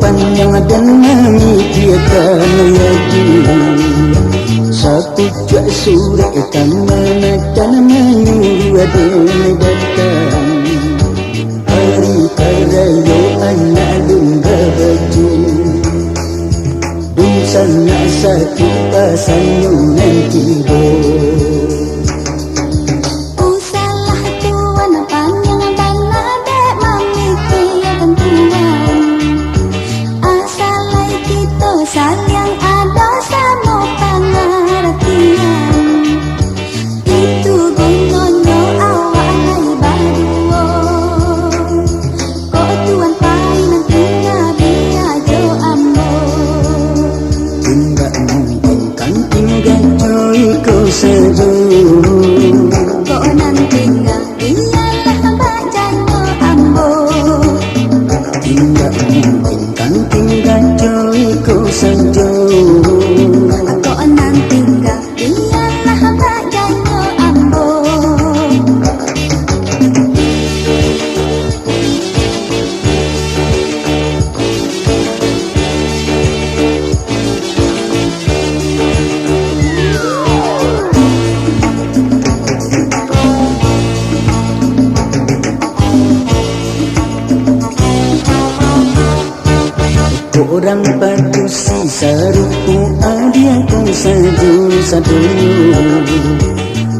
panjang dan memikirkan lagi. Sapucak sore kamanakan menyuruh adene datang. Hari karayo anak lumba baju. Dung sana sakit pasanyo nanti bo. Orang padu si saruku adia kau satu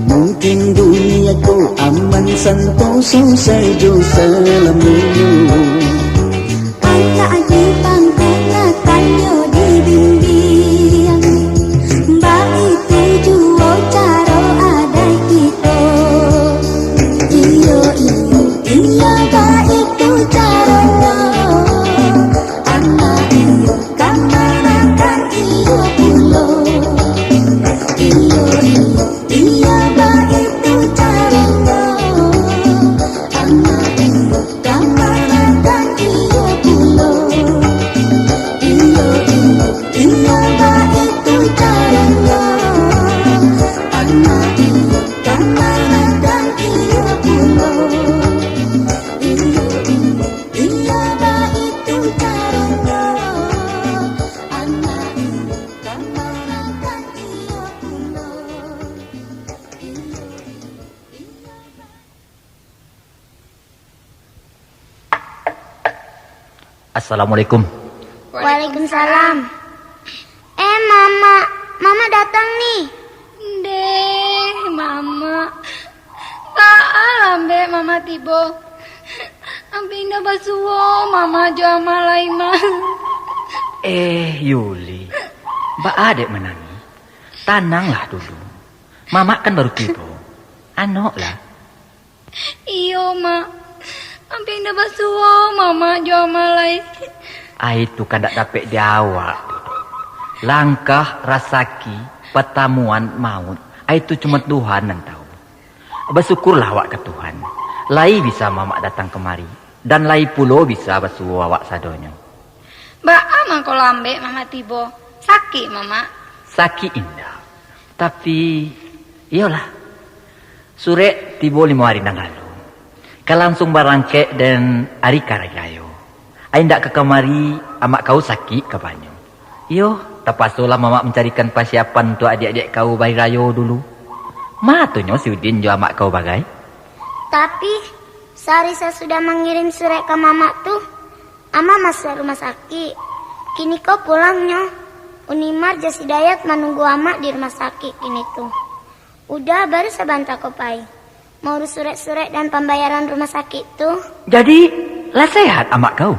mungkin dunia kau aman santoso saja salamunya. Angka di pangkana kanyo di bimbing baik tujuo caro ada kita. Iyo baik tu caranya. Assalamualaikum. Waalaikumsalam. Mama datang nih. Deh, Mama. Lambe Mama tibo. Ambil na basuo, Mama jo malai mah. Yuli, Mbak adek menangi. Tenanglah dulu. Mama kan baru tibo. Anok lah. Iyo, Mak. Ambil na basuo, Mama jo malai. Itu kan tak dapat diawak. Langkah rasaki pertemuan maut. Itu cuma Tuhan yang tahu. Bersyukurlah awak ke Tuhan. Lai bisa Mama datang kemari. Dan lai pulo bisa basuh awak sadonyo. Ama ko lambe Mama tibo. Sakit Mama. Sakit indah. Tapi iyalah. Sore tibo 5 hari nang lalu. Langsung barangke dan hari karagayo. Aindak ke kamari amak kau sakit ke banyu. Iyo, tapasulah Mama mencarikan persiapan untuk adik-adik kau bari rayo dulu. Matunyo si Udin jo amak kau bagai. Tapi sehari saya sudah mengirim surat ke Mama tuh. Ama masuk rumah sakit. Kini kau pulangnya. Unimar Jas Hidayat menunggu Ama di rumah sakit kini tuh. Udah baru sebentar kau pai. Mau urus surat-surat dan pembayaran rumah sakit tuh. Jadi lah sehat amak kau.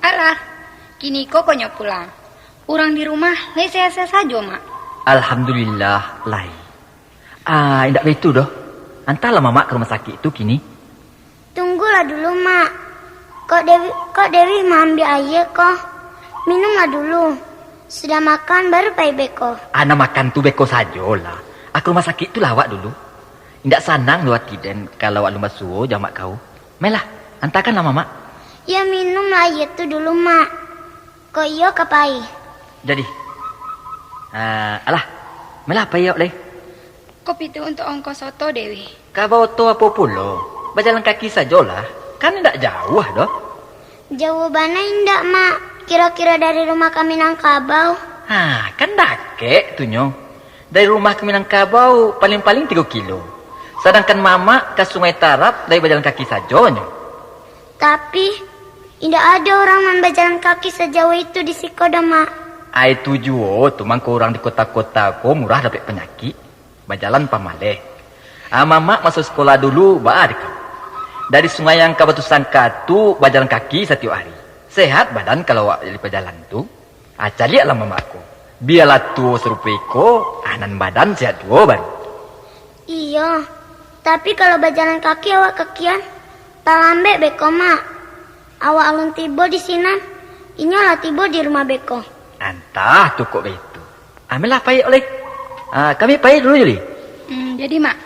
Alah, kini kok konyo pulang. Orang di rumah lai sehat-sehat saja, Mak. Alhamdulillah lai. Indak betul doh. Antarlah Mama ke rumah sakit itu kini. Tunggulah dulu, Mak. Kok Dewi mau ambil air kok? Minumlah dulu. Sudah makan baru pai beko. Ana makan tu beko sajolah. Aku rumah sakit tu lawak dulu. Indak sanang luat kiden kalau awak lumba suwo jamak kau. Melah, antarkanlah Mama. Ya minumlah air tu dulu, Mak. Kok iyo kapai? Jadi. Alah. Melah apa yok leh? Kopi itu untuk ongkos soto, Dewi. Kau to apa pulo? Berjalan kaki sajolah. Kan tidak jauh doh. Jawabannya indak, Mak. kira-kira dari rumah ke Minangkabau? Kan dake tuh nyo. Dari rumah ke Minangkabau paling-paling 3 kilo. Sedangkan mama ke Sungai Tarap dari berjalan kaki saja nyo. Tapi tidak ada orang yang berjalan kaki sejauh itu di Sikodo, Mak. Itu juga tuh mangko orang di kota-kota ko murah dapat penyakit. Berjalan pamaleh. Mama masuk sekolah dulu baad kau. Dari sungai yang ke Batu Sangka tu berjalan kaki setiap hari. Sehat badan kalau awak jadi berjalan tu. Caliaklah mamaku. Biarlah tu serupai ko, anan badan sehat dua baru. Iya, tapi kalau berjalan kaki awak kekian, tak lambe beko, Mak. Awak alun tibo di sini, inyalah tibo di rumah beko. Entah tu kok begitu. Ambillah payah oleh. Kami payah dulu Juli. Jadi Mak.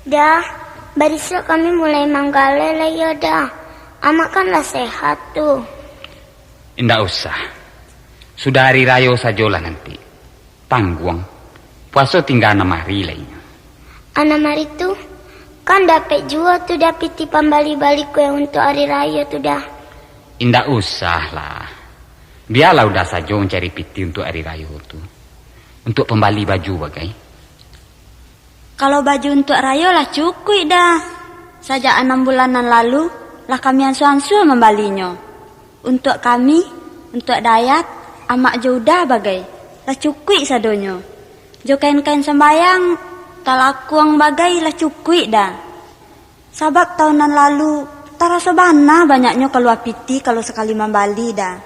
Dah, barislah kami mulai manggalele ya dah. Amak kan lah sehat tuh. Indah usah. Sudah hari raya sajalah nanti. Tangguang. Puasa tinggal 6 hari lainnya. 6 hari tuh kan dapat juga tuh dapiti pambali-balik kue untuk hari raya tuh dah. Indah usah lah. Biarlah udah saja mencari piti untuk hari raya tuh. Untuk pembali baju bagai. Kalau baju untuk raya lah cukup dah. Sejak 6 bulanan lalu lah kami ansu-ansu membalinya. Untuk kami, untuk Dayat, amak jodoh bagai. Lah cukup sadonyo. Jo kain-kain sembayang, talakuang bagai lah cukup dah. Sebab tahunan lalu, tarasa bana banyaknya keluar piti kalau sekali membali dah.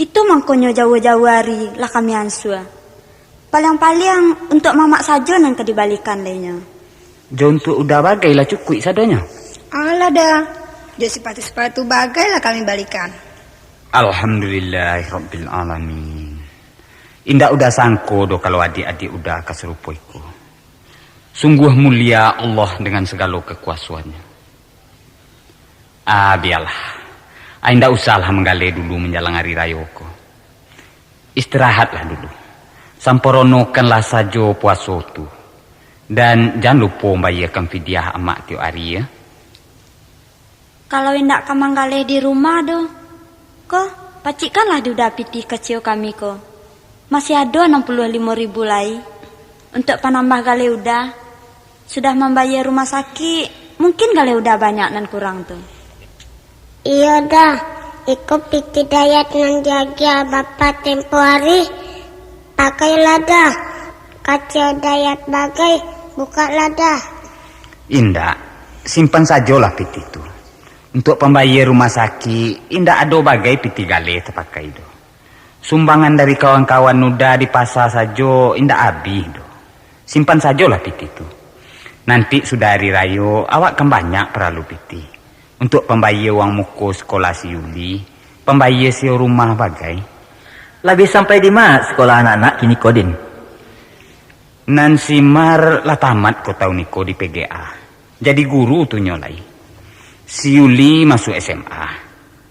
Itu mangkonyo jauh-jauh hari lah kami ansu. Paling-paling untuk mamak saja yang kedibalikan lainnya. Jo untuk udah bagai lah cukup sadonyo. Alah dah. Jo sepatu-sepatu bagai lah kami balikan. Alhamdulillahirabbil alamin. Indah udah sangko do kalau adik-adik udah keserupoiku. Sungguh mulia Allah dengan segala kekuasaannya. Biarlah. Ndak usahlah menggale dulu menjelang hari raya ko. Istirahatlah dulu. Samporonokanlah saja puasa tu. Dan jangan lupa membayarkan fidyah amak tiap hari ya. Kalau indak kamanggale di rumah do, ko pacikanlah duda piti kecil kami ko. Masih ada 65.000 lagi. Untuk penambah gale udah. Sudah membayar rumah sakit. Mungkin gale udah banyak dan kurang tuh. Iya dah, ikut piti dayat nang jaga bapak tempo hari. Pakailah dah, kaca dayat bagai, bukalah dah. Indah, simpan sajalah piti itu. Untuk pembayar rumah sakit, indah ada bagai piti gale terpakai do. Sumbangan dari kawan-kawan nuda di pasar saja, indah habis do. Simpan sajalah piti itu. Nanti sudah hari raya, awak kan banyak perlu piti. Untuk pembayar uang muka sekolah si Yuli, pembayar si rumah bagai. Lebih sampai di mana sekolah anak-anak kini Kodin? Nan Simar lah tamat kau tahu niko di PGA. Jadi guru tu nyolai. Si Yuli masuk SMA.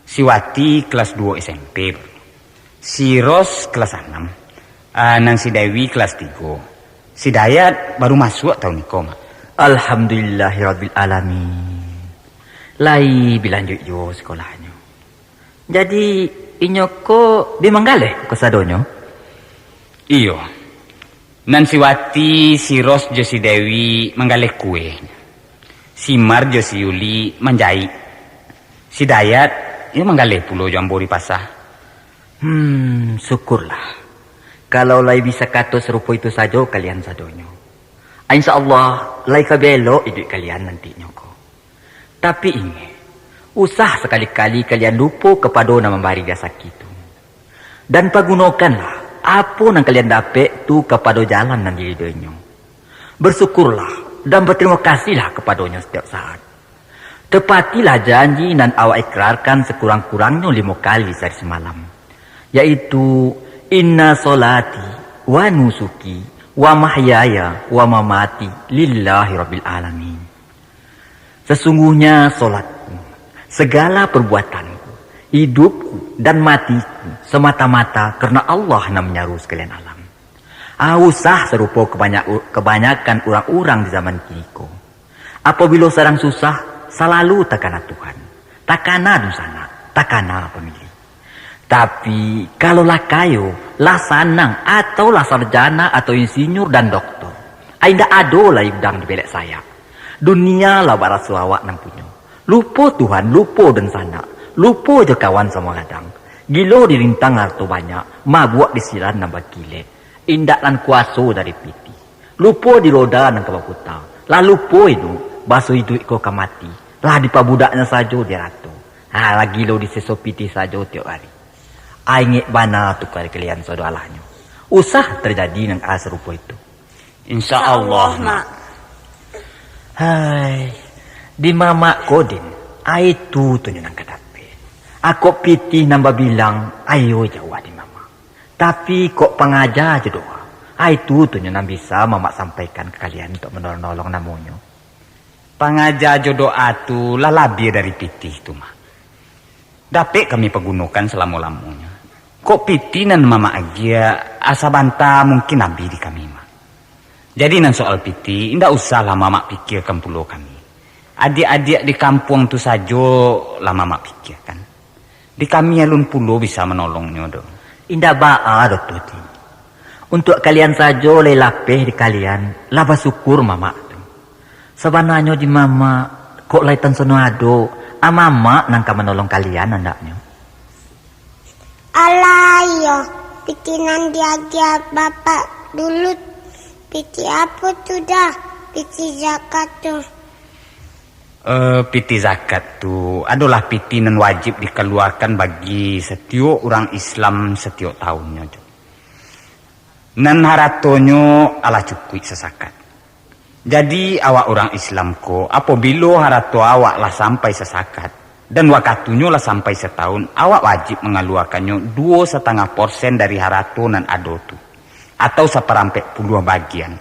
Si Wati kelas 2 SMP. Si Ros kelas 6. Nan si Dewi kelas 3. Si Dayat baru masuk tahun niko mak. Alhamdulillahirabbil alamin. Lai bilanjut yo sekolahnya. Jadi inyoko di Manggale kesadonyo? Iyo. Nan si Wati, si Ros jo si Dewi Manggale kue. Si Mar jo si Yuli menjahit. Si Dayat ya Manggale pulau jambori pasah. Syukurlah. Kalau lai bisa kata serupa itu saja kalian sadonyo. InsyaAllah lai kabelo hidup kalian nantinya ko. Tapi ingat, usah sekali-kali kalian lupa kepada nama memberi sakit itu. Dan pergunakanlah apa yang kalian dapat tu kepada jalan dan diri dunia. Bersyukurlah dan berterima kasihlah kepadanya setiap saat. Tepatilah janji dan awak ikrarkan sekurang-kurangnya 5 kali sehari semalam. Yaitu, inna solati wa nusuki wa mahyaya wa mamati lillahi rabbil alamin. Sesungguhnya solatku, segala perbuatanku, hidupku dan matiku semata-mata karena Allah yang menyaru sekalian alam. Usah serupa kebanyakan orang-orang di zaman kini ko. Apabila sedang susah, selalu takana Tuhan, takana dusana, takana pemilih. Tapi kalau lah kayo, lah sanang atau lah sarjana atau insinyur dan doktor, ainda ado lah ibdang di belek saya. Dunia lah barat suawak nang punya. Lupa Tuhan, lupa dan sana. Lupa je kawan sama kadang. Gilo dirintang harto banyak. Mabuk disilan nambah gile. Indak lan kuaso dari piti. Lupa diroda nang kebakuta. Lah lupa itu. Baso hidup ko kamati. Lah di pabudaknya saja dia ratu. Lagi lo di seso piti saja tiap hari. Aingit bana tu kalian saudalahnya. Usah terjadi nang serupa itu. InsyaAllah mak. Hai, di mama Kodin, itu tu nang kadape. Aku piti nambah bilang, ayo jawab di mama. Tapi kok pengajar aja doa. Itu tu nang bisa mama sampaikan ke kalian untuk menolong namanya. Pengajar doa tu lah lebih dari piti tu mah. Dapat kami pergunakan selama-lamanya. Kok piti nan mama agia asa bantah mungkin nabi di kami mah. Jadi nan soal piti, indah usahlah mama pikirkan pulau kami. Adik-adik di kampung tu saja lah mama pikirkan. Di kami alun pulau bisa menolongnya do. Indah ba'a dokter ti. Untuk kalian saja lelapeh di kalian, lah bersyukur mama tu. Sebenarnya di mama, kok laitan sono ado, mama nangka menolong kalian andaknya. Alayo, pitinan diajar bapak dulu. Piti apa tu dah? Piti zakat tu. Piti zakat tu adalah piti nan wajib dikeluarkan bagi setiap orang Islam setiap tahunnya. Nan haratonyo ala cukup sesakat. Jadi awak orang Islam ko, apabila harato awak lah sampai sesakat dan wakatunya lah sampai setahun, awak wajib mengeluarkannya 2,5% dari harato nan ado tu. Atau 1/40 bagian.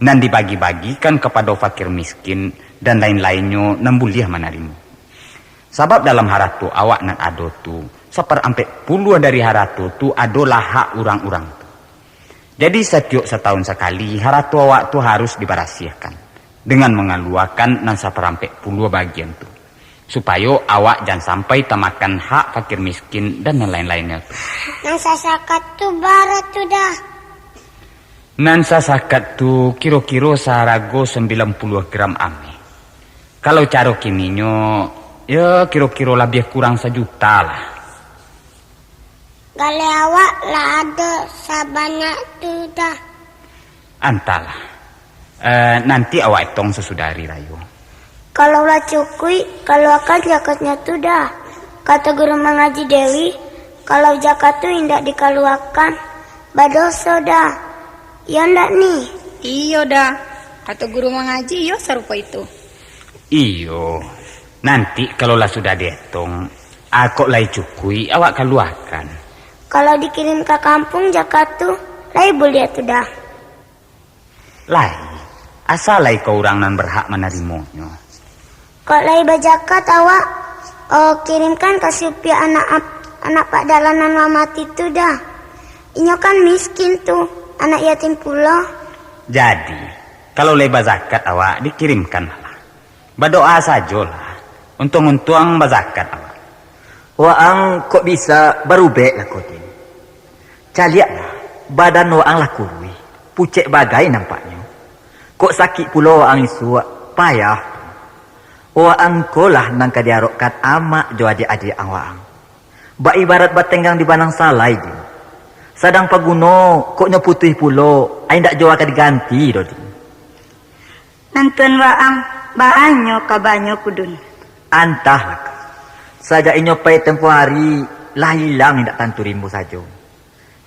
Dan dibagi-bagikan kepada fakir miskin dan lain-lainnya 6 buliah menerima. Sebab dalam haratu awak nan ado tu, seperampe puluh dari haratu tu adalah hak orang-orang tu. Jadi setiap setahun sekali haratu awak tu harus dibarasiahkan dengan mengeluarkan nan seperampe puluh bagian tu. Supaya awak jangan sampai temakan hak fakir miskin dan yang lain-lainnya tu. Nang sasakat tu barat tu dah. Nan sasakat tu kira-kira sarago 90 gram ame. Kalau cara kininyo, ya kira-kira lebih kurang 1 juta lah. Gale awak lah ada sabanyak tu dah. Antalah. Nanti awak hitung sesudah hari raya. Kalau lah cukui, kalau akan zakatnya tu dah. Kata guru mengaji Dewi, kalau zakat tu tidak dikeluarkan, badoso dah. Ya ndak nih? Iyo dah. Kata guru mengaji, yo serupa itu. Iyo. Nanti kalau lah sudah dihitung, aku lai cukui, awak keluarkan. Kalau dikirim ke kampung zakat tu, label dia tu dah. Lai, asal lai kau orang nan berhak menerimanya. Kok lai bajakat awak kirimkan ke supir anak pak dalanan mati tu dah. Inyo kan miskin tu, anak yatim pula. Jadi, kalau leba zakat awak dikirimkan lah. Berdoa sajalah. Untung-untung bazakat awak. Waang kok bisa berubah lah kau ini. Caliak lah, badan waang lah kurui. Pucek bagai nampaknya. Kok sakit pula waang isu payah. Waang kolah nang kadiarokat amak jo adik-adik waang. Ba ibarat batenggang di banang salai di. Sadang paguno koknya putih pulo, ai ndak jo akad diganti do di. Nantun waang baanyo kabanyo kudun. Antah lah. Saja inyo pai tempoh hari lah hilang ndak tanturimu saja.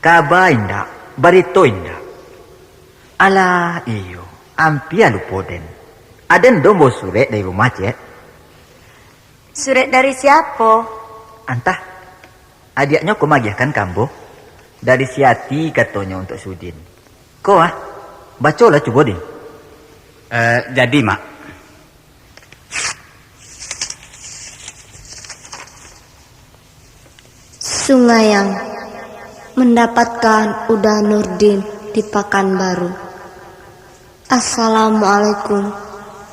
Kabar indak, barito indak. Alah iyo, ampia lupo den. Aden dombo surat dari rumah cek. Surat dari siapa? Antah, adiknya kau magiahkan kambo. Dari Siati katanya untuk Sudin. Kau bacalah coba deh. Jadi mak. Sungayang mendapatkan Uda Nurdin di Pakanbaru. Assalamualaikum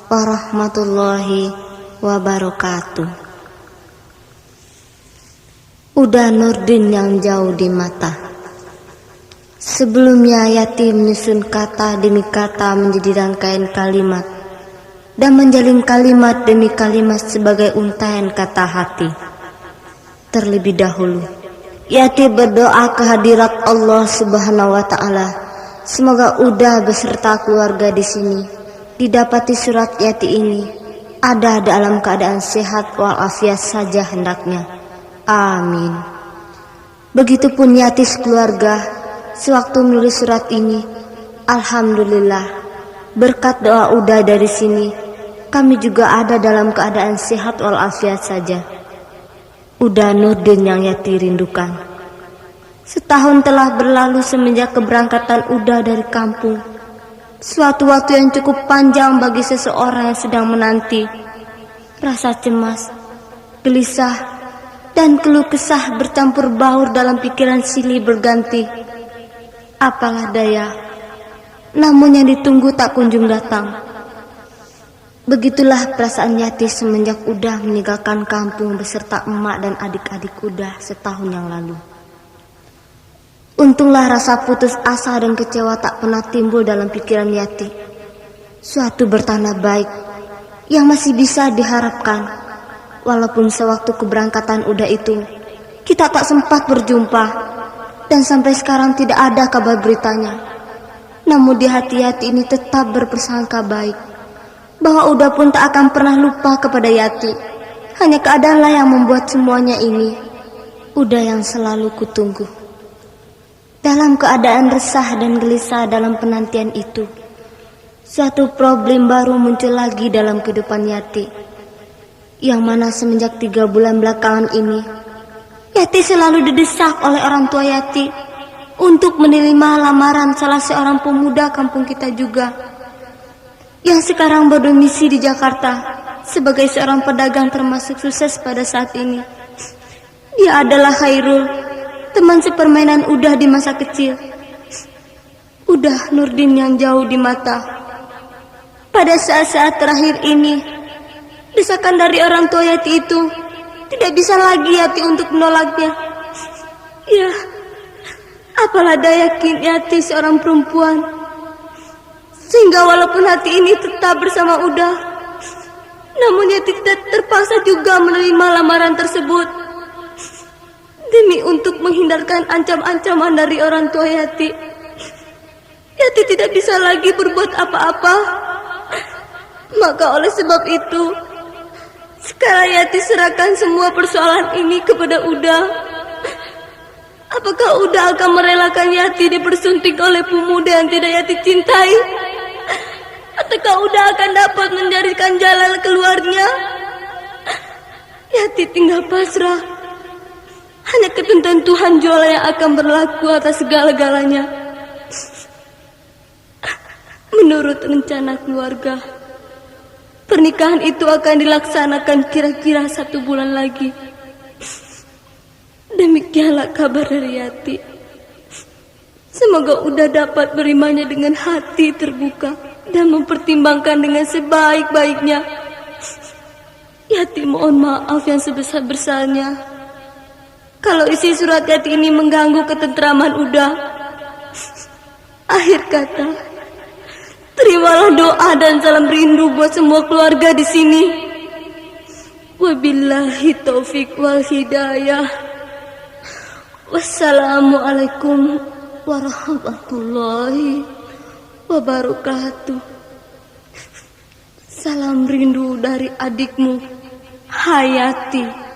warahmatullahi wabarakatuh. Uda Nurdin yang jauh di mata. Sebelumnya Yati menyusun kata demi kata menjadi rangkaian kalimat dan menjalin kalimat demi kalimat sebagai untaian kata hati. Terlebih dahulu Yati berdoa kehadirat Allah Subhanahu wa taala. Semoga Uda beserta keluarga di sini didapati surat Yati ini ada dalam keadaan sehat walafiat saja hendaknya. Amin. Begitupun Yati sekeluarga sewaktu menulis surat ini. Alhamdulillah berkat doa Uda dari sini kami juga ada dalam keadaan sehat walafiat saja. Uda Nurdin yang Yati rindukan. Setahun telah berlalu semenjak keberangkatan Uda dari kampung. Suatu waktu yang cukup panjang bagi seseorang yang sedang menanti. Rasa cemas, gelisah, dan keluh kesah bercampur baur dalam pikiran silih berganti. Apalah daya, namun yang ditunggu tak kunjung datang. Begitulah perasaan Yati semenjak Uda meninggalkan kampung beserta emak dan adik-adik Uda setahun yang lalu. Untunglah rasa putus asa dan kecewa tak pernah timbul dalam pikiran Yati. Suatu bertanda baik yang masih bisa diharapkan. Walaupun sewaktu keberangkatan Uda itu kita tak sempat berjumpa dan sampai sekarang tidak ada kabar beritanya. Namun di hati Yati ini tetap berprasangka baik bahwa Uda pun tak akan pernah lupa kepada Yati. Hanya keadaanlah yang membuat semuanya ini. Uda yang selalu kutunggu. Dalam keadaan resah dan gelisah dalam penantian itu, suatu problem baru muncul lagi dalam kehidupan Yati. Yang mana semenjak 3 bulan belakangan ini, Yati selalu didesak oleh orang tua Yati untuk menerima lamaran salah seorang pemuda kampung kita juga, yang sekarang berdomisili di Jakarta sebagai seorang pedagang termasuk sukses pada saat ini. Dia adalah Khairul, teman sepermainan Udah di masa kecil. Udah Nurdin yang jauh di mata. Pada saat-saat terakhir ini, desakan dari orang tua Yati itu tidak bisa lagi Yati untuk menolaknya. Ya, apalah daya Yati seorang perempuan, sehingga walaupun hati ini tetap bersama Udah, namun Yati tidak terpaksa juga menerima lamaran tersebut. Demi untuk menghindarkan ancam-ancaman dari orang tua Yati, Yati tidak bisa lagi berbuat apa-apa. Maka oleh sebab itu, sekarang Yati serahkan semua persoalan ini kepada Udah. Apakah Udah akan merelakan Yati dipersunting oleh pemuda yang tidak Yati cintai? Ataukah Udah akan dapat mencarikan jalan keluarnya? Yati tinggal pasrah. Hanya ketentuan Tuhan jua yang akan berlaku atas segala-galanya. Menurut rencana keluarga, pernikahan itu akan dilaksanakan kira-kira 1 bulan lagi. Demikianlah kabar dari Yati. Semoga Udah dapat menerimanya dengan hati terbuka dan mempertimbangkan dengan sebaik-baiknya. Yati mohon maaf yang sebesar-besarnya kalau isi surat Yati ini mengganggu ketentraman Udah. Akhir kata, terimalah doa dan salam rindu buat semua keluarga di sini. Wabillahi taufik wal hidayah. Wassalamualaikum warahmatullahi wabarakatuh. Salam rindu dari adikmu, Hayati.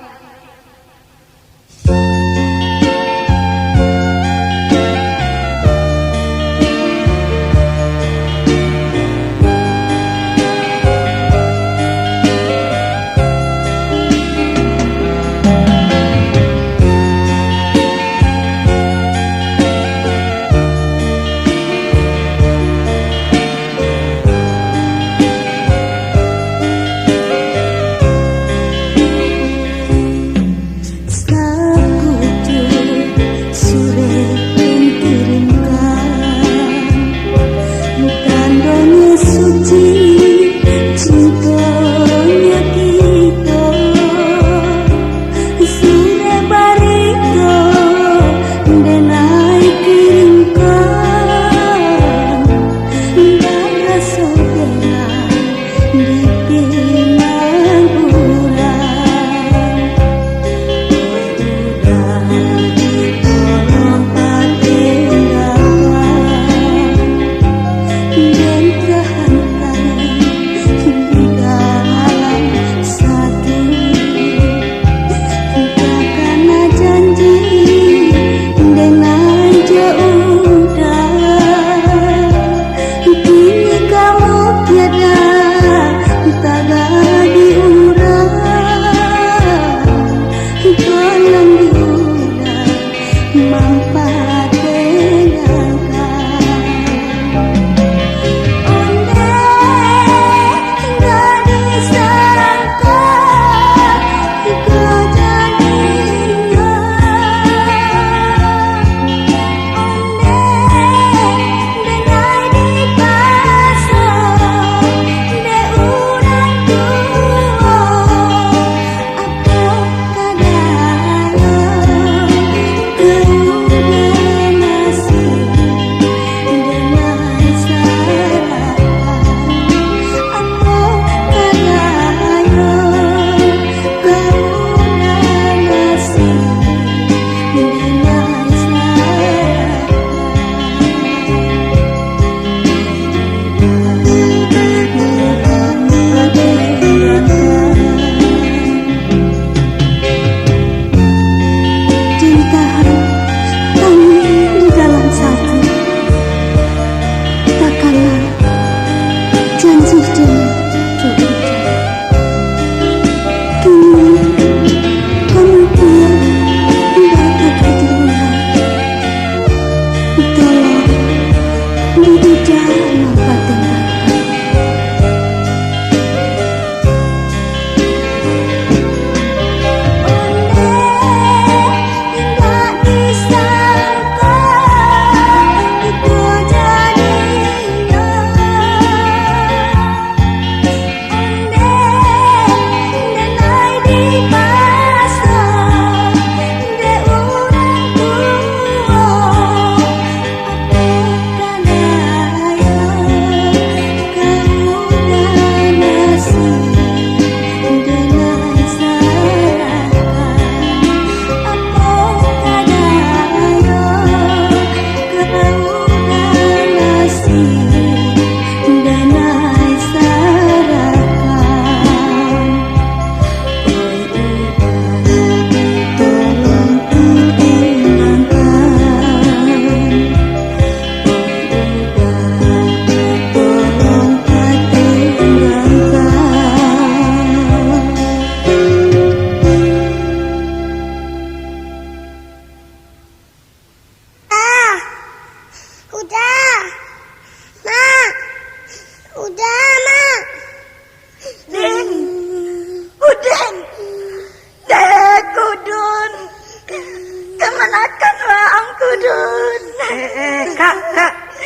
Kak,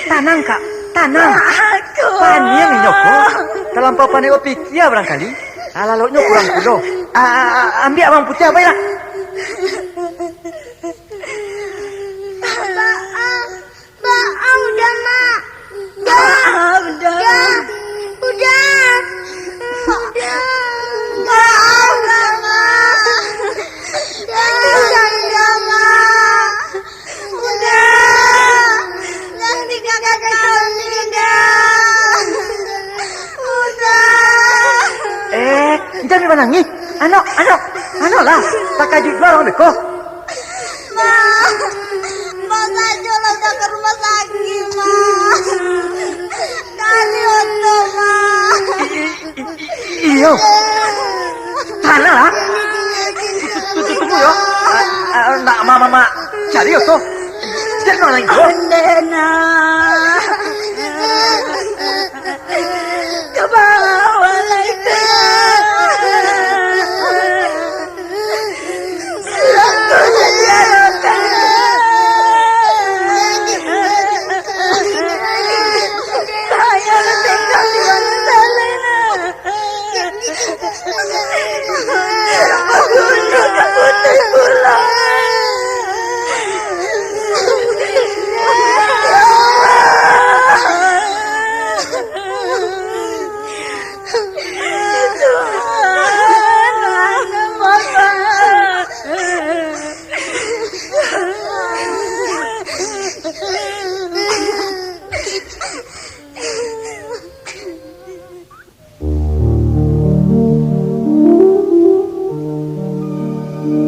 tenang Kak, tenang. Paniang nyoko, terlampau panik pikir barangkali. Lalunya kurang kudo. Ambil abang putih apa ya? Udah mak. Jangan menangis. Anak lah. Tak kaji barang deko. Mak saja lah udah ke rumah sakit, mak. Kali untuk mak. Iyo. Tanah lah. Tunggu ya. Nak mama cari yo tuh. Jangan lagi go. Nena.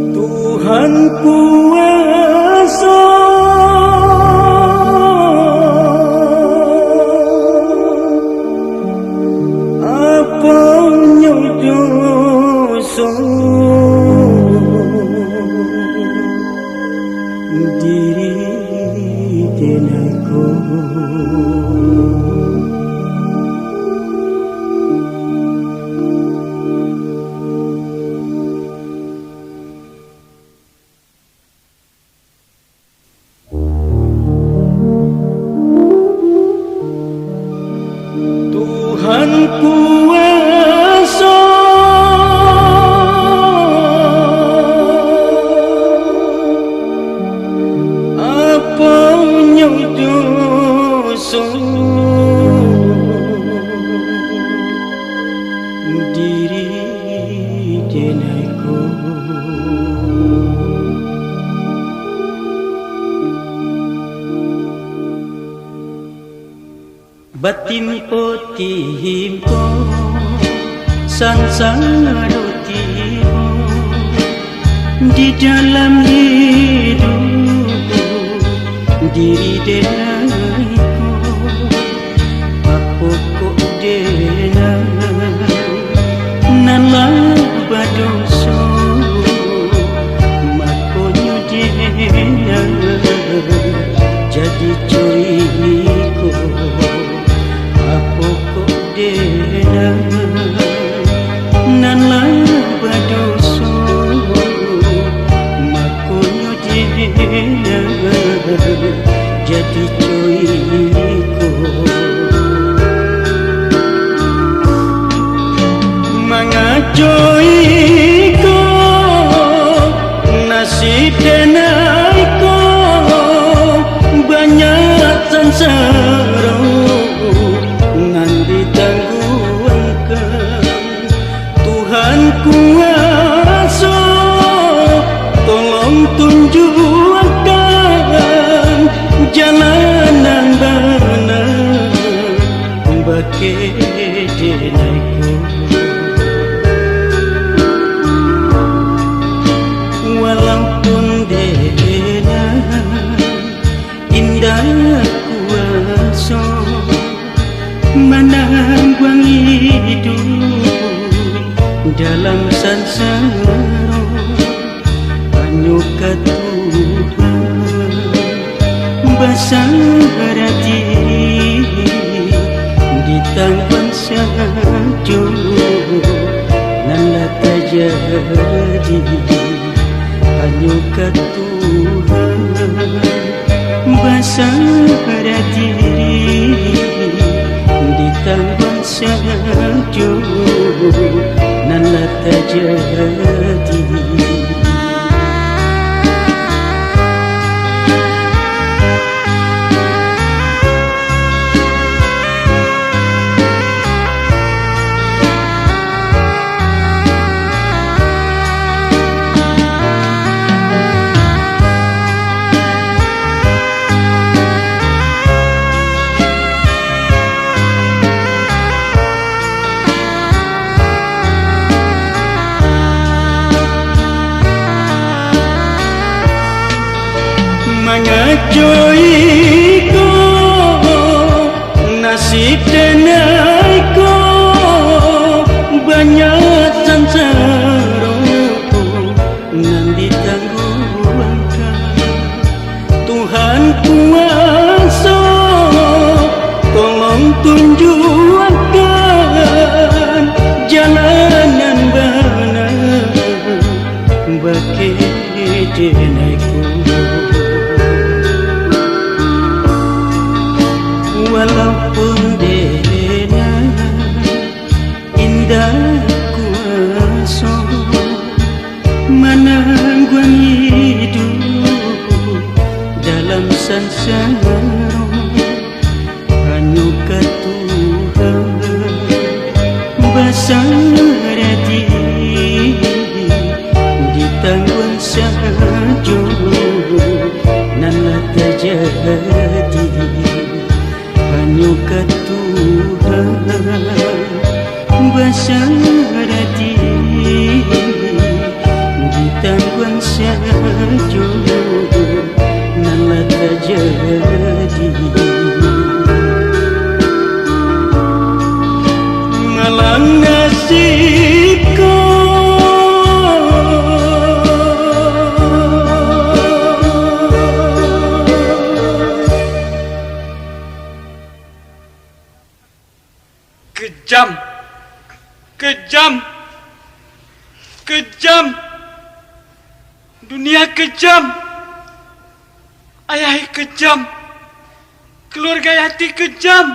Tuhan kuasa apanya dosa diri denaku Tuhan kuasa apanya dosa diri denaku batin potihimpo sansara tiho di dalam hidup diri denaiku apoko denai nalah badoso makonyo denai jadi curiku apoko denai nalah badoso makonyo denai jadi curiku mangajoiko nasib denaiko banyak sansara nganti tangguhkan Tuhan kuasa tolong tunjukkan jalanan benar bagi denaiku walaupun denai indah kuasa menanggung hidup dalam sansara hanya ke Tuhan basara diri di tangan saja nanda terjadi hanya ke Tuhan berserah diri di tanggung saja nan terjadi. Mengajoi ko nasib denai ko banyak sansara nan ditangguhkan Tuhan kuasa tolong tunjukkan jalanan benar bagi denaiku. Walaupun dena indah kuasa menanggung hidup dalam sansara hanya ke Tuhan berserah diri ditanggung saja nan terjadi. Hanya ke Tuhan berserah diri ditanggung saja nan terjadi. Malang nasibku kejam, kejam, kejam. Dunia kejam. Ayah kejam. Keluarga Yati kejam.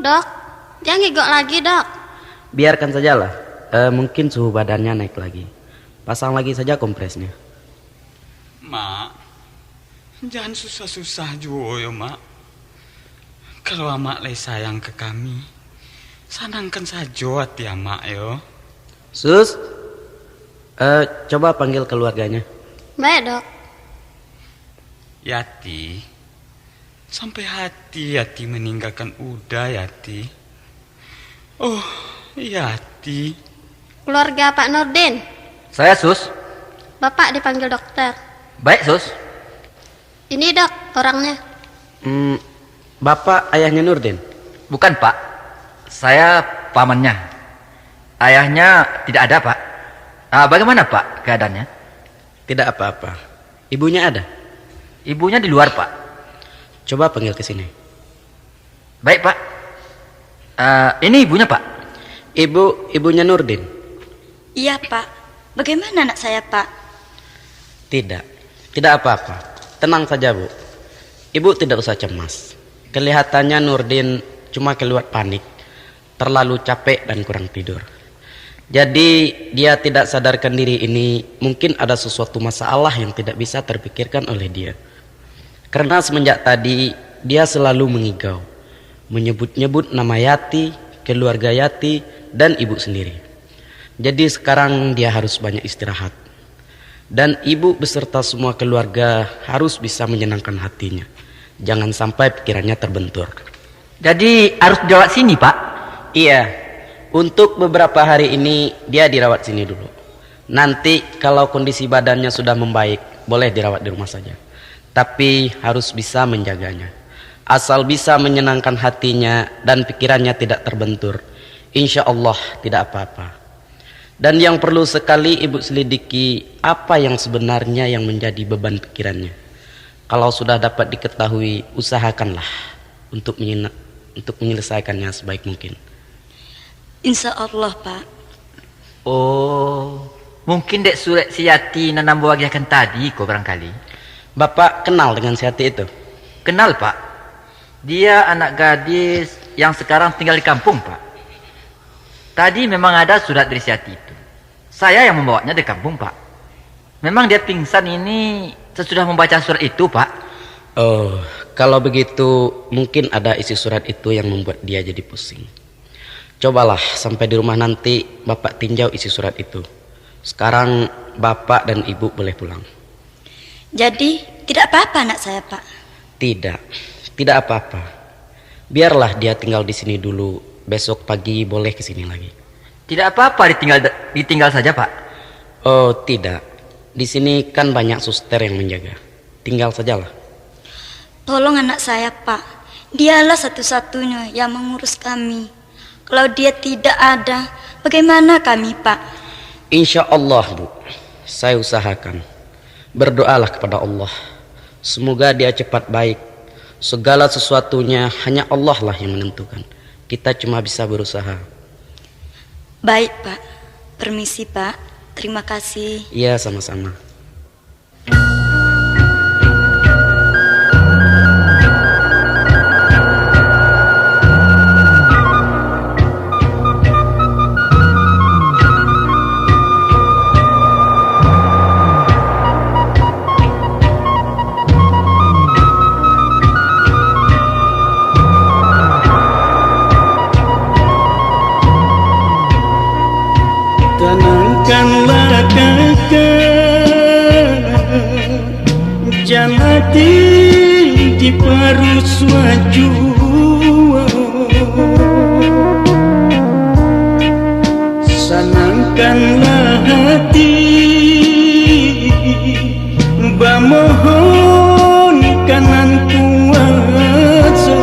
Dok, jangan ngigok lagi, Dok. Biarkan sajalah. Mungkin suhu badannya naik lagi. Pasang lagi saja kompresnya. Mak, jangan susah-susah juga ya, Mak. Kalau Mak leh sayang ke kami, sanangkan saja hati Mak yo. Sus, coba panggil keluarganya. Baik, Dok. Yati, sampai hati meninggalkan Uda, Yati. Oh, Yati. Keluarga Pak Nurdin. Saya Sus. Bapak dipanggil dokter. Baik Sus. Ini, Dok, orangnya. Bapak ayahnya Nurdin? Bukan Pak. Saya pamannya. Ayahnya tidak ada Pak. Bagaimana Pak keadaannya? Tidak apa-apa. Ibunya ada? Ibunya di luar Pak. Coba panggil ke sini. Baik Pak. Ini ibunya Pak. Ibunya Nurdin? Iya, Pak. Bagaimana anak saya, Pak? Tidak apa-apa. Tenang saja, Bu. Ibu tidak usah cemas. Kelihatannya Nurdin cuma keluar panik, terlalu capek dan kurang tidur. Jadi dia tidak sadarkan diri ini mungkin ada sesuatu masalah yang tidak bisa terpikirkan oleh dia. Karena semenjak tadi dia selalu mengigau, menyebut-nyebut nama Yati, keluarga Yati, dan ibu sendiri. Jadi sekarang dia harus banyak istirahat. Dan ibu beserta semua keluarga harus bisa menyenangkan hatinya. Jangan sampai pikirannya terbentur. Jadi harus dirawat sini Pak? Iya, untuk beberapa hari ini dia dirawat sini dulu. Nanti kalau kondisi badannya sudah membaik, boleh dirawat di rumah saja. Tapi harus bisa menjaganya. Asal bisa menyenangkan hatinya dan pikirannya tidak terbentur, insya Allah tidak apa-apa. Dan yang perlu sekali ibu selidiki apa yang sebenarnya yang menjadi beban pikirannya. Kalau sudah dapat diketahui, usahakanlah untuk menyelesaikannya sebaik mungkin. Insya Allah, Pak. Oh, mungkin dek surat si Yati nanam buagiakan tadi kok barangkali. Bapak kenal dengan si Yati itu? Kenal, Pak. Dia anak gadis yang sekarang tinggal di kampung, Pak. Tadi memang ada surat dari si Hati itu. Saya yang membawanya di kampung, Pak. Memang dia pingsan ini sesudah membaca surat itu, Pak. Oh, kalau begitu mungkin ada isi surat itu yang membuat dia jadi pusing. Cobalah sampai di rumah nanti Bapak tinjau isi surat itu. Sekarang Bapak dan Ibu boleh pulang. Jadi tidak apa-apa anak saya, Pak? Tidak apa-apa. Biarlah dia tinggal di sini dulu. Besok pagi boleh ke sini lagi. Tidak apa-apa ditinggal saja, Pak. Oh, tidak. Di sini kan banyak suster yang menjaga. Tinggal sajalah. Tolong anak saya, Pak. Dialah satu-satunya yang mengurus kami. Kalau dia tidak ada, bagaimana kami, Pak? Insya Allah, Bu. Saya usahakan. Berdoalah kepada Allah. Semoga dia cepat baik. Segala sesuatunya hanya Allah lah yang menentukan. Kita cuma bisa berusaha. Baik, Pak. Permisi, Pak. Terima kasih. Iya, sama-sama. Tenangkanlah kakak, jalati di parus wajua. Senangkanlah hati, bamohon kanan kuasa.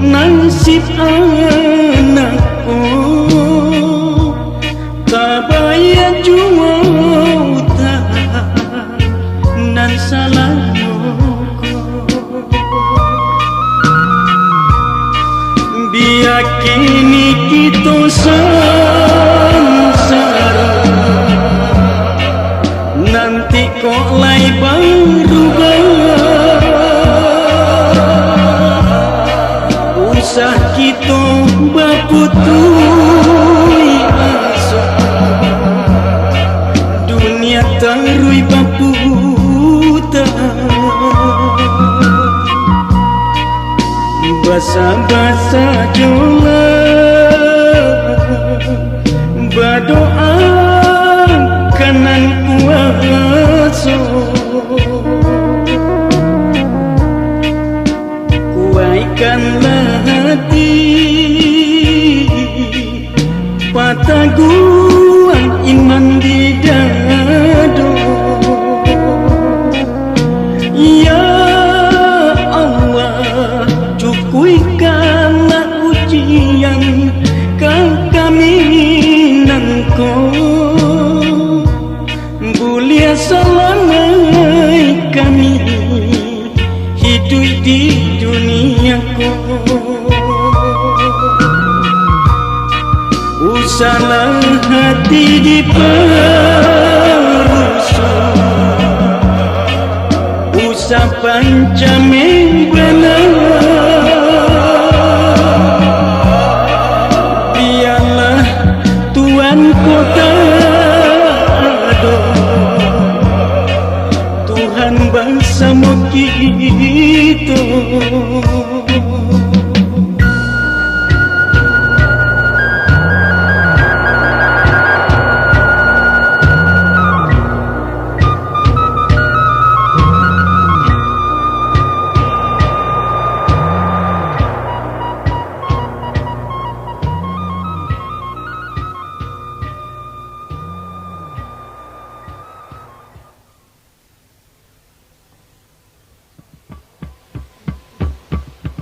Nasib anakku kabaya juta nan salahku biar kini kita sengsara nanti kok lai berubah. Usah kita baputui asa dunia tarui baputa basa-basa jola berdoa kanan kuasa kuaikanlah hati pataguan iman di dado. Ya Allah, cukuikanlah ujian kekaminanku bulia selamai kami hidup di duniaku. Usahlah hati diperusuk, usah pancameng benar. Biarlah Tuhan kota ada, Tuhan bersama kita.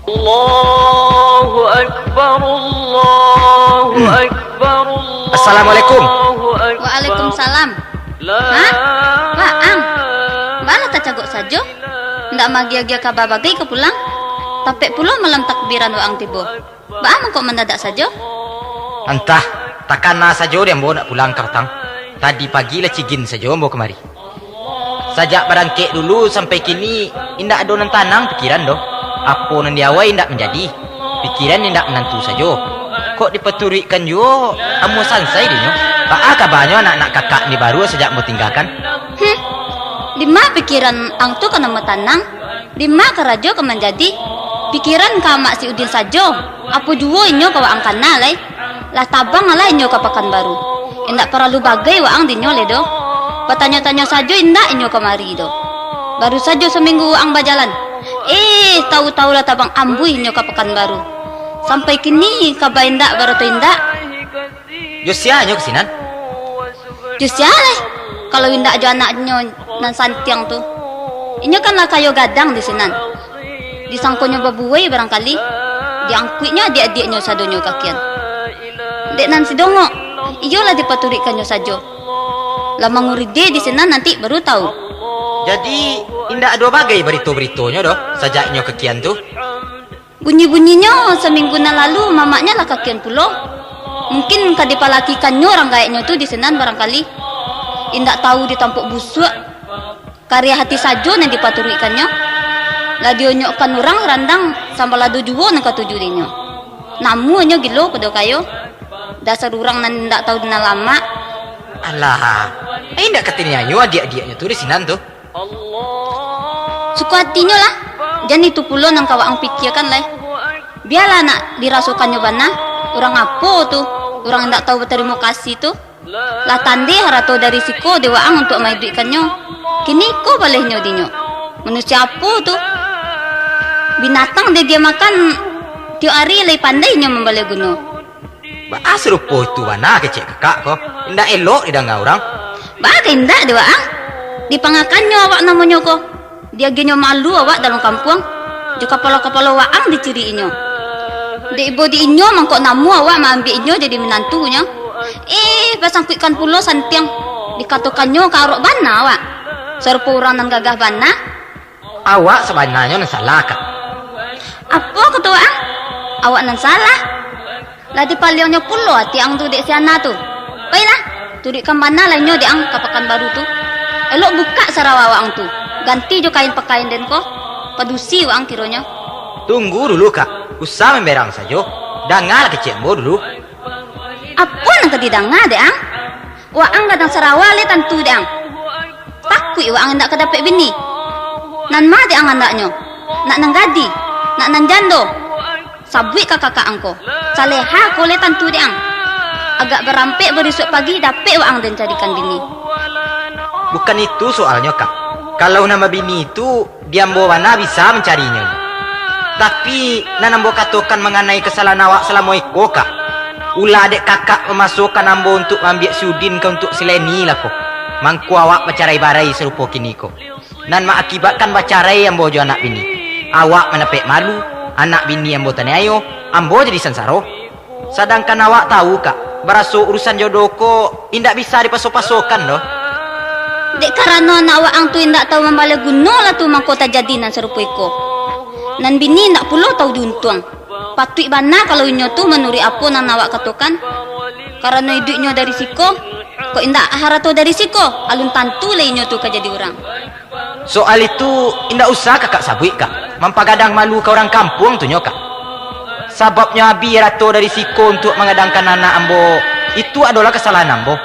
Allahu Akbar, Allahu Akbar. Assalamualaikum. Waalaikumsalam. Hah? Pak Ang, bala tak cagok saja? Ndak magia-gia kabar bagai ke pulang? Tapi pulang malam takbiran wa ang tibo. Ba kok mendadak saja? Entah, takana saja dia ambo nak pulang ke petang. Tadi pagi lah cigin saja ambo kemari. Sajak barangkek dulu sampai kini indak ada nan tanang pikiran doh. Apa nan diawai indak menjadi. Pikiran indak menantu saja. Kok dipeturikan yo amo sansai dinyo. Pak kabarnya anak-anak kakak ni baru sejak mau tinggalkan. Di ma pikiran ang tu kana matanang? Di ma karajo ka menjadi? Pikiran ka mak si Udin sajo. Apa juwo inyo ka waang kana lay? Lah tabang ala inyo ka Pekan Baru. Indak perlu bagai waang dinyo le do. Patanya-tanya sajo indak inyo kamari do. Baru sajo seminggu waang bajalan. Tahu-tahu lah tabang ambuy inyo ka Pekan Baru. Sampai kini kaba indak baru to indak. Josia inyo kesinan. Josia lay. Kalau indak jo anaknyo nan santiang tu. Inyo kan lah kayo gadang di sinan. Disangkonyo babuway barangkali. Diangkuitnya adik-adiknyo sadonyo kakian. Dek nan sidongo. Iyo lah dipaturikannya saja. Lah manguride di sana nanti baru tahu. Jadi indak ada bagai berito-beritonya doh sajaknya kekian tu. Bunyi-bunyinya seminggu na lalu mamaknya lah kakian pulo. Mungkin kadipalakikannya orang kayaknya tu di sana barangkali. Indak tahu ditampuk busuk. Karya hati saja yang dipaturikannya. Lah dia nyokkan orang randang sampai ladu juwo nang katuju dinyo. Namunya gilo pada kayo. Dasar orang nan ndak tahu dina lama. Alah, ndak katanya yo adik-adiknya tu di sinan tu. Suka hatinya lah. Jangan itu pulo nang kawaang pikirkan lah. Biarlah nak dirasukannya bana. Orang apa tu? Orang ndak tahu berterima kasih tu. Lah tande harato dari siko dewaang untuk maiduikannya. Kini ko balehnya dinyo. Manusia apa tu? Binatang dia makan tiap hari lay pandainya membalik gunung. Serupa itu mana kecek kakak ko. Indak elok didengar orang. Bagai indak dia waang. Dipangakannya awak namanya ko. Dia genyo malu awak dalam kampung. Jo kepala-kepala waang diciriinyo. Dek ibu di inyo mangkok namu awak maambil inyo jadi menantunya. Pasang kuikan pulo santiang. Dikatakannya karok bana awak. Serupa orang nan gagah bana. Awak sebenarnya nan salah kak. Apa kata waang? Awak nan salah. Lah di paliongnya pulo hati ang tu dek siana tu. Baiklah, turik ke mana lainnya dek ang ke Pekan Baru tu. Elok buka sarawa ang tu. Ganti jo kain pakaian den ko. Padusi waang kironya. Tunggu dulu kak. Usah memberang saja. Dangar kecek mo dulu. Apa nang kedidanga dek ang? Waang gadang sarawa le tantu dek ang. Takut waang ndak kedapet bini. Nan ma dek ang andaknya. Nak nang gadi, nak nang jando. Sabui kakak angko. Saleha kole tantu deang. Agak berampek berisuk pagi dapet waang dan carikan bini. Bukan itu soalnya kak. Kalau nama bini itu diambo mana bisa mencarinya. Tapi nanambo katakan mengenai kesalahan awak selama iko kak. Ulah adek kakak memasukkan ambo untuk ambil sudin ke untuk sileni lah kok. Mangku awak bacarai-barai serupa kini ko. Nan mengakibatkan bacarai ambo jo anak bini. Awak menepek malu. Anak bini ambo tanya ayo, ambo jadi sansaro. Sedangkan awak tahu kak, beraso urusan jodoh ko indak bisa dipasok-pasokan loh. Dek karena anak awak ang tu indak tahu membalik guno lah tu mangkota jadi nan serupa iko. Nan bini indak pulo tahu diuntung. Patut bana kalau inyo tu menuri apa nan awak katakan. Karena hidupnya dari siko, kok indak harato dari siko, alun tantu le inyo tu kajadi orang. Soal itu indak usah kakak sabui kak. Mampagadang malu ke orang kampung tu nyokak. Sebabnya abi rato dari siko untuk mengadangkan anak ambo. Itu adalah kesalahan ambo.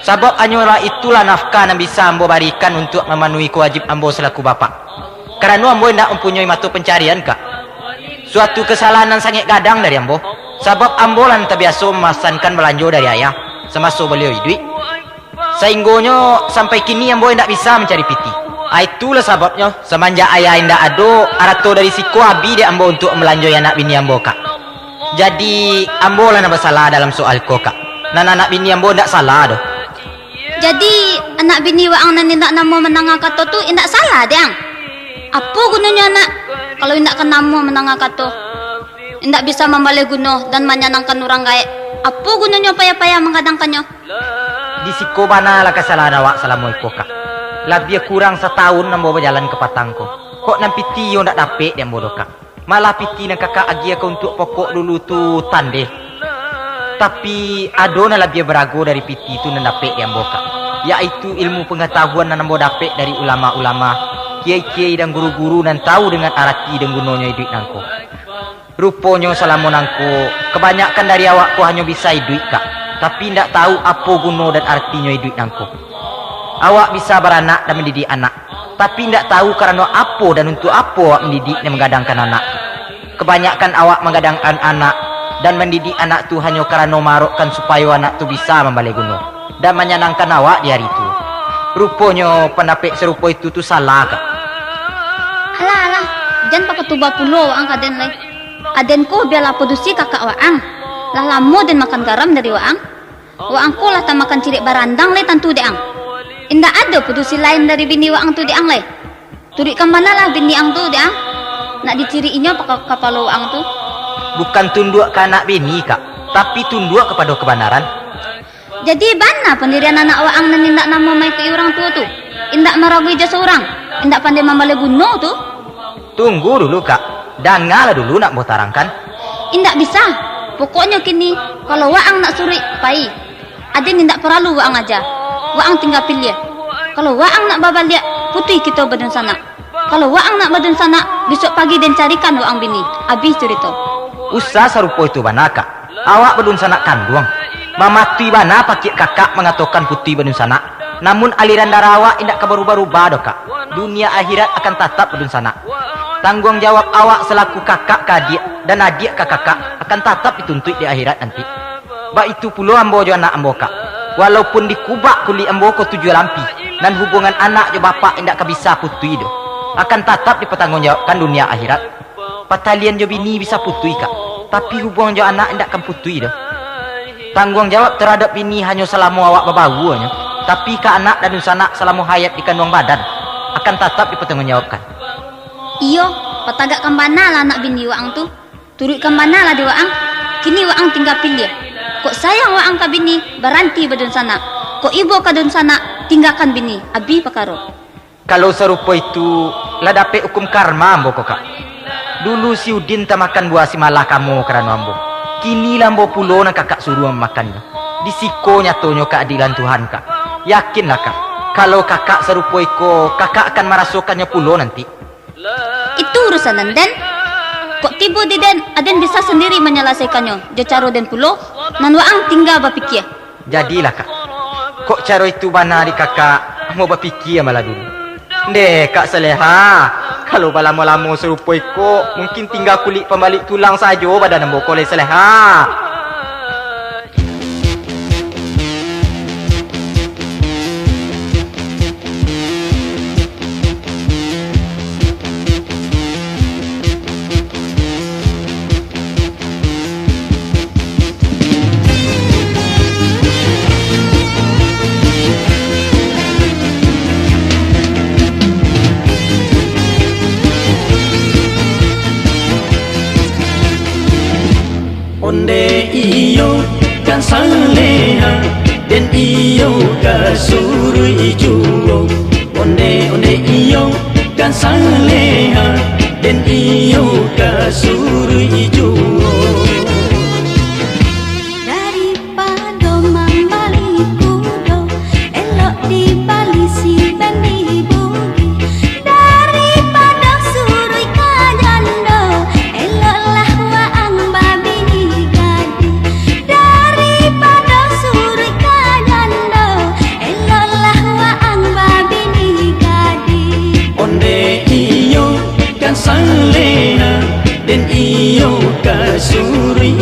Sebab hanyalah itulah nafkah yang bisa ambo berikan untuk memenuhi kewajib ambo selaku bapak. Kerana ambo tidak mempunyai mata pencarian kak. Suatu kesalahan yang sangat gadang dari ambo. Sebab ambo lan terbiasa memasankan belanja dari ayah semasa beliau hidup. Sehinggonya sampai kini ambo tidak bisa mencari piti. Itulah sebabnya semenjak ayah indak ado arato dari siko abi dia ambo untuk melanjoi anak bini ambo kak. Jadi ambo lah nak bersalah dalam soal ko kak. Nan anak bini ambo ndak salah doh. Jadi anak bini waang nan indak namo menanga kato tu indak salah deang. Apa gunanya anak kalau indak kan namo menanga kato? Indak bisa membalik guno dan menyenangkan orang gaek. Apa gunanya payah-payah mengadangkannya? Di siko bana lah kesalahan awak selama iko kak. Lebih kurang setahun nambo berjalan ke patangko. Kok nan piti yo ndak dapet dia ambo kak. Malah piti nan kakak agi aku untuk pokok dulu tu tande. Tapi adona lebih berago dari piti itu nandapek yang boka, yaitu ilmu pengetahuan nan nambo dapek dari ulama-ulama, kiai-kiai dan guru-guru nan tahu dengan arti dan gunanya duit nangko. Ruponyo salamun nangko, kebanyakan dari awakku hanya bisa duit kak, tapi ndak tahu apa guna dan artinya duit nangko. Awak bisa beranak dan mendidik anak, tapi ndak tahu karena apa dan untuk apa awak mendidik dan menggadangkan anak. Kebanyakan awak menggadangkan anak dan mendidik anak tu hanya karena marokkan supaya anak tu bisa membalik gunung dan menyenangkan awak di hari itu. Rupanya pendapat serupa itu tu salah kak. Alah, jangan pakai tuba pulau waang kaden leh. Adenku biarlah produksi kakak waang. Lah lamo dan makan garam dari waang. Waangku lah tak makan cilik barandang leh tentu deang. Indah ada produksi lain dari bini waang tu deang leh. Turik ke mana lah bini ang tu deang? Nak diciriinya pakai kapal waang tu? Bukan tunduk ke anak bini kak, tapi tunduk kepada kebenaran. Jadi mana pendirian anak waang dan indak nama mai ke orang tua tu? Indak meragui jasa orang, indak pandai membalik gunung tu? Tunggu dulu kak, dengarlah dulu nak mau tarangkan. Indak bisa, pokoknya kini kalau waang nak suri pai, aden indak perlu waang aja, waang tinggal pilih. Kalau waang nak babal dia, putih kita badan sana. Kalau waang nak badan sana, besok pagi dan carikan waang bini, habis cerita. Usah serupa itu bana kak, awak badun sana kandung. Mamatui bana pakik kakak mengatakan putih badun sana. Namun aliran darah awak indak kebaru-baru do kak. Dunia akhirat akan tetap badun sana. Tanggung jawab awak selaku kakak ke adik dan adik ke kakak akan tetap dituntut di akhirat nanti. Ba itu puluh ambo jo anak ambo kak. Walaupun dikubak kuli ambo ko 7 lampi dan hubungan anak jo bapak indak bisa putui do, akan tetap dipertanggungjawabkan dunia akhirat. Patalian jo bini bisa putui kak, tapi hubungan jo anak indak akan putui do. Tanggung jawab terhadap bini hanya selama awak berbau nya, tapi ke anak dan sana selama hayat di kandung badan akan tetap dipertanggungjawabkan. Iyo, patagak kemana lah anak bini waang tu? Turut kemana lah di waang? Kini waang tinggal pilih. Kok sayang waang ke bini, beranti badun sana. Kok ibu ke dun sana, tinggalkan bini, abi pakaro. Kalau serupa itu, lah dapat hukum karma ambo kak. Dulu si Udin tak makan buah si malah kamu karena ambo. Kini lambo pulo nak kakak suruh makannya. Disiko nyatonya keadilan Tuhan kak. Yakinlah kak, kalau kakak serupa iko, kakak akan merasakannya pulo nanti. Itu urusan Den. Kok tiba di Den, Aden bisa sendiri menyelesaikannya. Jacaro Den pulo, nan waang tinggal berpikir. Jadilah kak. Kok cara itu bana di kakak mau berpikir malah dulu. Deh kak Saleha, kalau balamo-lamo serupa iko, mungkin tinggal kulit pembalik tulang saja badan ambo kolej Saleha. Onde iyo kan saleha den iyo kasuri juo. Onde iyo kan saleha den iyo kasuri juo. Daripada membali kudo, elok dibalisi ben dibugi. Daripada surui kajando, eloklah waang babini gadi. Daripada surui kajando, eloklah waang babini gadi. Onde iyo kan saleha den iyo kasuri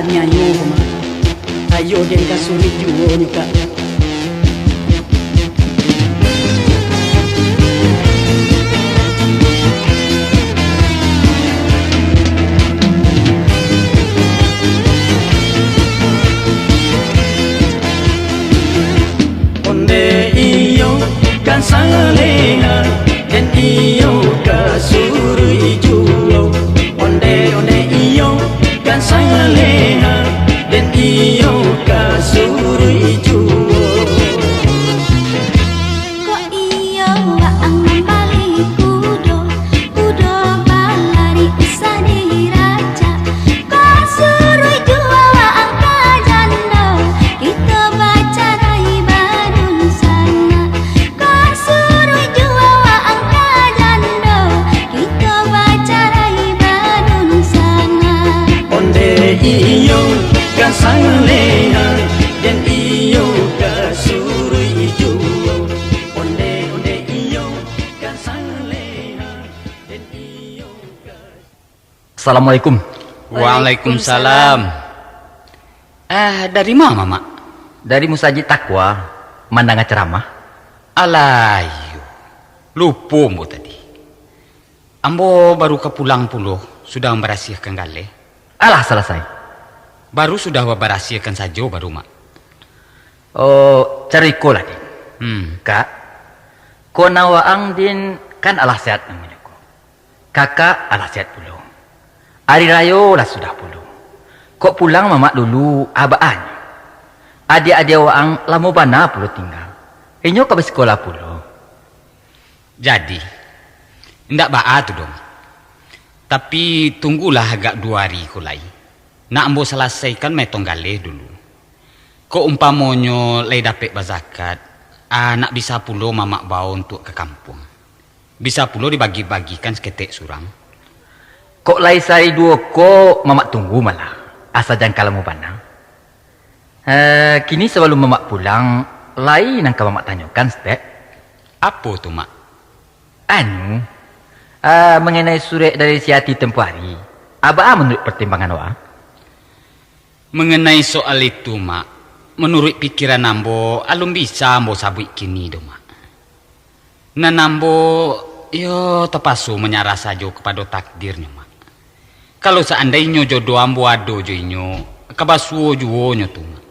ni ayo mak. Ayo den kasuri juo nyuka. Onde iyo kan saleha den iyo kasuri juo. Onde iyo kan saleha den iyo kasuri juo. Kok iyo ang membalik kudo balari usah diraja. Kok suruh juo ang kajando kita baca rai badun sana. Kok suruh juo ang kajando kita baca rai badun sana. Onde iyo kan saleha den iyo kasuri juo. Onde iyo kan saleha den iyo Assalamualaikum. Waalaikumsalam. Dari mana, Mak? Dari Musajid Takwa, mandangan ceramah. Alayu. Lupa Ambo tadi. Ambo baru kepulang puluh, sudah memberahsiakan gale. Alah, selesai. Baru sudah memberahsiakan saja baru, Mak. Oh, cariko lagi. Kak, ko nawaang din kan alah sehat namanya ko. Kakak alah sehat puluh. Hari rayo lah sudah puluh. Kok pulang mamak dulu abaan. Adik-adik waang lamo bana puluh tinggal. Inyo ke sekolah puluh. Jadi, ndak baa tu dong. Tapi tunggulah agak 2 hari kulai. Nak Ambo selesaikan metong gale dulu. Kok umpamonyo lay dapet bazakat, nak bisa pulo mamak bawa untuk ke kampung. Bisa pulo dibagi-bagikan seketek surang. Kok lay sari 2 ko mamak tunggu malah. Asa jangkal mau bana. Kini sebelum mamak pulang, lay nang ka mamak tanyakan stek. Apa tu, Mak? Anu, mengenai surat dari si hati tempoh hari. Abah menurut pertimbangan wa? Mengenai soal itu, Mak, menurut pikiran Ambo, alum bisa Ambo sabuk kini do, Mak. Nan Ambo, yo terpasu menyerah saja kepada takdirnya, Mak. Kalau seandainya jodoh Ambo ado joinyo, kabasuo juonyo tu, Mak.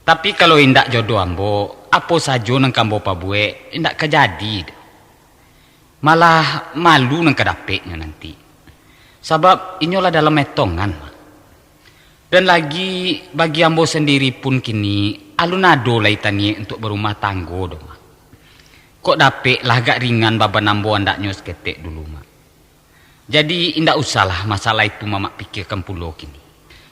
Tapi kalau indak jodoh Ambo, apa saja nang kambo pabue, indak kejadi. Malah malu nang kedapeknya nanti. Sebab inyolah dalam metongan, Mak. Dan lagi bagi Ambo sendiri pun kini alunado laitani untuk berumah tanggo do, Mak. Kok dapek lah agak ringan baban Ambo andaknya seketek dulu, Mak. Jadi indak usahlah masalah itu mamak pikirkan pulo kini.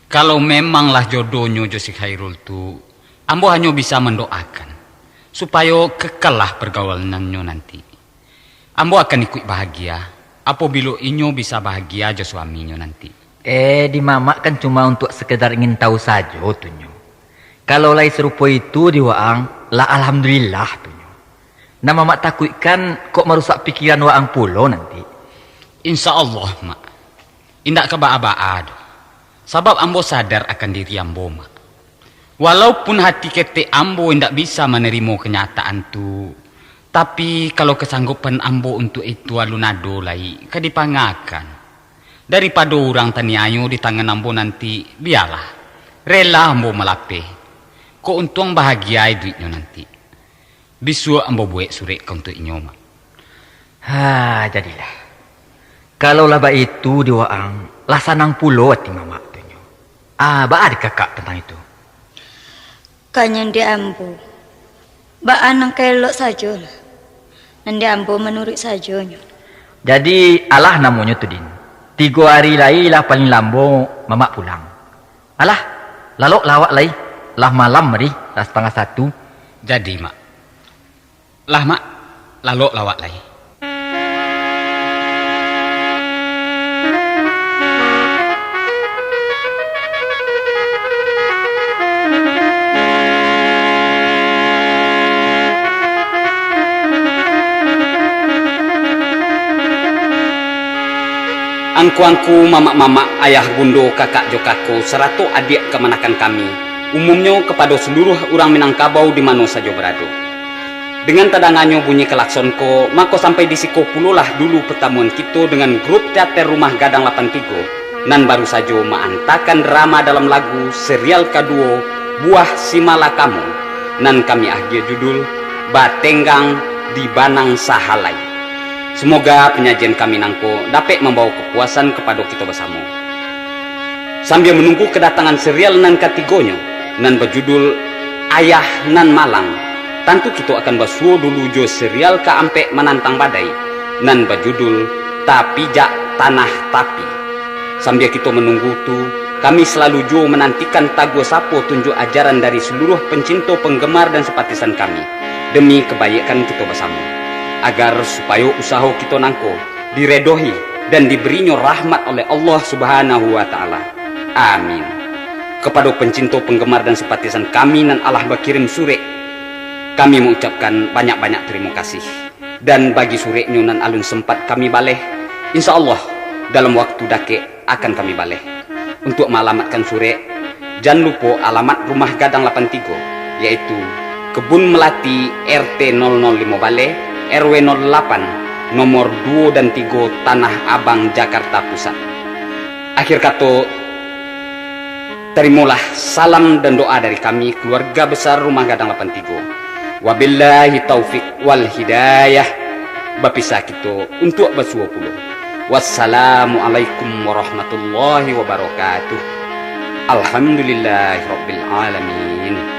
Kalau memanglah jodohnya Josik Hairul tu, Ambo hanya bisa mendoakan supaya kekallah pergaulannya nanti. Ambo akan ikut bahagia apabila inyo bisa bahagia jo suaminya nanti. Di mamak kan cuma untuk sekedar ingin tahu saja tunyo. Kalau lay serupa itu di waang, lah alhamdulillah tunyo. Nah mamak takutkan kok merusak pikiran waang pulo nanti. Insya Allah, Mak. Indak kebaa-baa. Sebab Ambo sadar akan diri Ambo, Mak. Walaupun hati kete Ambo indak bisa menerima kenyataan tu, tapi kalau kesanggupan Ambo untuk itu alunado lai, kedipangakan. Daripada orang taniayo di tangan Ambo nanti, biarlah. Rela Ambo melapeh. Kok untung bahagia duitnya nanti. Bisu Ambo buat surat untuk inyo, Mak. Jadilah. Kalau laba itu di waang, lah sanang pulo hati mamak tunyo. Ba ada kakak tentang itu. Kanyang di Ambo. Baan nang kelok saja lah. Nandi Ambo menurut saja nyo. Jadi alah namanya tu din. 3 hari lagi lah paling lambo mamak pulang. Alah, lalu lawak lagi. Lah malam mari, lah 12:30. Jadi, Mak. Lah, Mak, lalu lawak lagi. Angku-angku, mamak-mamak, ayah bundo, kakak jokako, seratu adik kemanakan kami, umumnya kepada seluruh orang Minangkabau di mana saja berada. Dengan tadangannya bunyi kelaksonko, maka sampai di siko pululah dulu pertemuan kita dengan grup teater Rumah Gadang 83. Nan baru saja meantakan drama dalam lagu serial kedua Buah Simala Kamu. Nan kami ahgia judul Batenggang di Banang Sahalai. Semoga penyajian kami nangko dapat membawa kepuasan kepada kita bersama. Sambil menunggu kedatangan serial nan ketiganya, nan berjudul Ayah Nan Malang, tentu kita akan basuh dulu jo serial keampe menantang badai, nan berjudul Tapi Jak Tanah Tapi. Sambil kita menunggu tu, kami selalu jo menantikan tago sapo tunjuk ajaran dari seluruh pencinta, penggemar dan simpatisan kami, demi kebaikan kita bersama, agar supaya usaha kita nangko diredohi dan diberinya rahmat oleh Allah Subhanahu wa Ta'ala. Amin. Kepada pencinta, penggemar dan simpatisan kami nan Allah berkirim surek, kami mengucapkan banyak-banyak terima kasih. Dan bagi sureknya nan alun sempat kami baleh, insya Allah dalam waktu dake akan kami baleh. Untuk mengalamatkan surek, jangan lupa alamat Rumah Gadang 83, yaitu Kebun Melati RT 005 Baleh, RW 08, nomor 2 dan 3 Tanah Abang, Jakarta Pusat. Akhir kata, terimalah salam dan doa dari kami, keluarga besar Rumah Gadang 83. Wabillahi taufik wal hidayah. Bapisah kita untuk bersuah puluh. Wassalamualaikum warahmatullahi wabarakatuh. Alhamdulillahi rabbil alamin.